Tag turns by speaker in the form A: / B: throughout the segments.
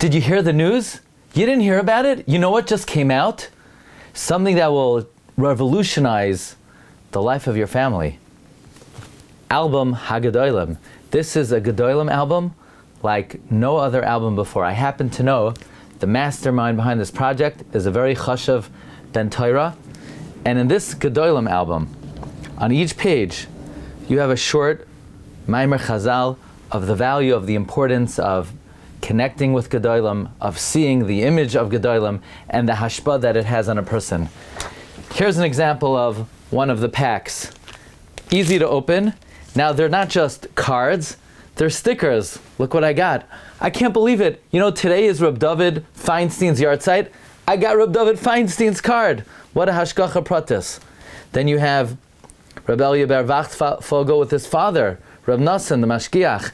A: Did you hear the news? You didn't hear about it? You know what just came out? Something that will revolutionize the life of your family. Album HaGedolim. This is a Gedolim album like no other album before. I happen to know the mastermind behind this project is a very chashav ben Torah. And in this Gedolim album, on each page, you have a short Maimer Chazal of the value of the importance of connecting with Gedolim, of seeing the image of Gedolim, and the hashpah that it has on a person. Here's an example of one of the packs. Easy to open. Now they're not just cards, they're stickers. Look what I got. I can't believe it. You know, today is Reb David Feinstein's yahrzeit. I got Reb David Feinstein's card. What a hashgacha pratis. Then you have Reb Elya ber Wachtfogel with his father, Reb Nassan, the Mashgiach.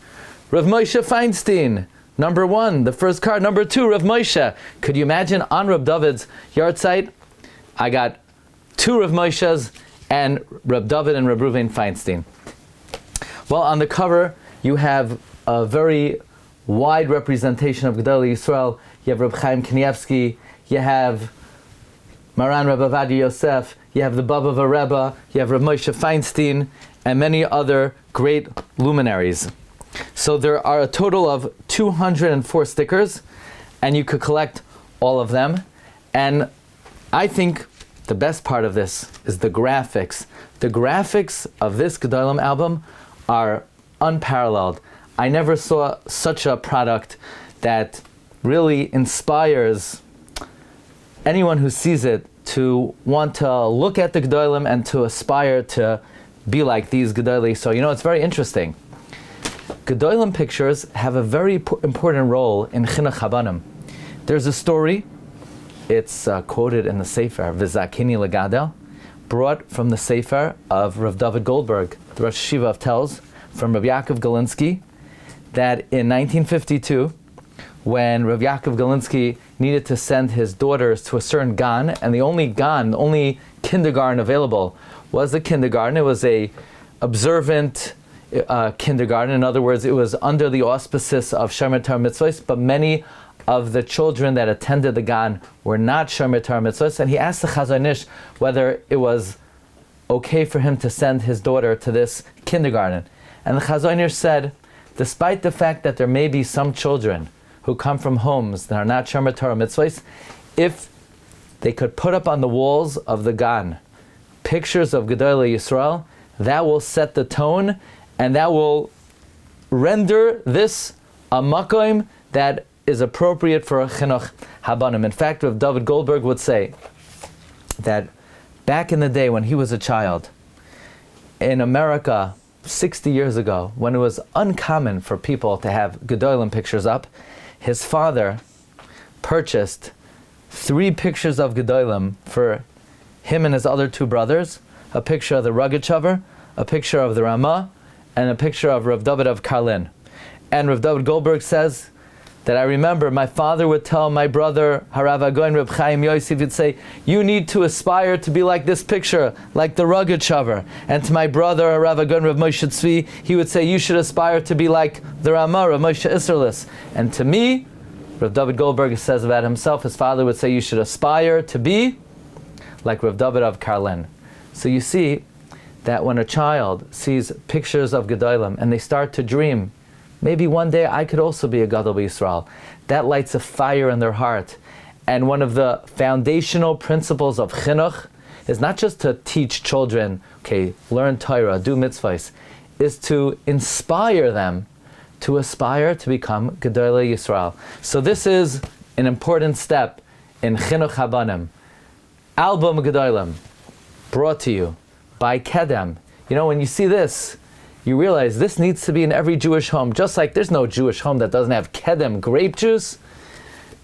A: Reb Moshe Feinstein, number 1, the first card. Number 2, Reb Moshe. Could you imagine on Reb David's yahrzeit, I got 2 Reb Moshes and Reb David and Reb Ruvain Feinstein. Well, on the cover, you have a very wide representation of Gedolei Yisrael. You have Reb Chaim Kanievsky, you have Maran Reb Ovadia Yosef, you have the Baba Rebbe, you have Reb Moshe Feinstein, and many other great luminaries. So there are a total of 204 stickers, and you could collect all of them. And I think the best part of this is the graphics. The graphics of this Gedolim album are unparalleled. I never saw such a product that really inspires anyone who sees it to want to look at the Gedolim and to aspire to be like these Gedolei. So, you know, it's very interesting. Gedolim pictures have a very important role in Chinuch Habanim. There's a story, it's quoted in the Sefer, V'zakini Legadel, brought from the Sefer of Rav David Goldberg, the Rosh Yeshiva of Telz, from Rav Yaakov Galinsky, that in 1952, when Rav Yaakov Galinsky needed to send his daughters to a certain gan, and the only kindergarten available was the kindergarten. It was a observant kindergarten. In other words, it was under the auspices of Shomer Torah Mitzvos, but many of the children that attended the gan were not Shomer Torah Mitzvos, and he asked the Chazon Ish whether it was okay for him to send his daughter to this kindergarten. And the Chazon Ish said, despite the fact that there may be some children who come from homes that are not Shomer Torah Mitzvos, if they could put up on the walls of the gan pictures of Gedolei Yisrael, that will set the tone, and that will render this a makom that is appropriate for a Chinuch Habanim. In fact, Rav David Goldberg would say that back in the day when he was a child, in America, 60 years ago, when it was uncommon for people to have Gedolim pictures up, his father purchased 3 pictures of Gedolim for him and his other 2 brothers, a picture of the Rogatchover, a picture of the Ramah, and a picture of Rav David of Karlin. And Rav David Goldberg says that I remember my father would tell my brother Harav Agoin Reb Chaim Yosef, would say, you need to aspire to be like this picture, like the Rogatchover. And to my brother Harav Agoin Reb Moshe Tzvi, he would say, you should aspire to be like the Ramah, Rav Moshe Isserlis. And to me, Rav David Goldberg says about himself, his father would say, you should aspire to be like Rav David of Karlin. So you see that when a child sees pictures of Gedolim and they start to dream, maybe one day I could also be a Gadol B'Yisrael, that lights a fire in their heart. And one of the foundational principles of Chinuch is not just to teach children, okay, learn Torah, do mitzvahs, is to inspire them to aspire to become Gedolei Yisrael. So this is an important step in Chinuch Habanim. Album Gedolim, brought to you by Kedem. You know, when you see this, you realize this needs to be in every Jewish home. Just like there's no Jewish home that doesn't have Kedem grape juice,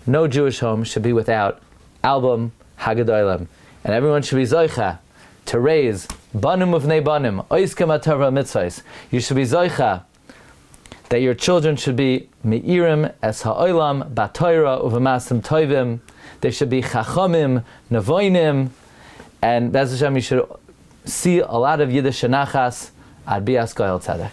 A: no Jewish home should be without Album HaGedolim. And everyone should be Zoicha to raise Banim Uvnei Banim, Oiskem HaTorah Mitzvahs. You should be Zoicha that your children should be Meirim Es HaOlam, Batoira Uvamasim Toivim. They should be Chachamim, Nevoinim, and Bez Hashem, you should see a lot of Yiddish Nachas. Ad Bias Goel Tzedek.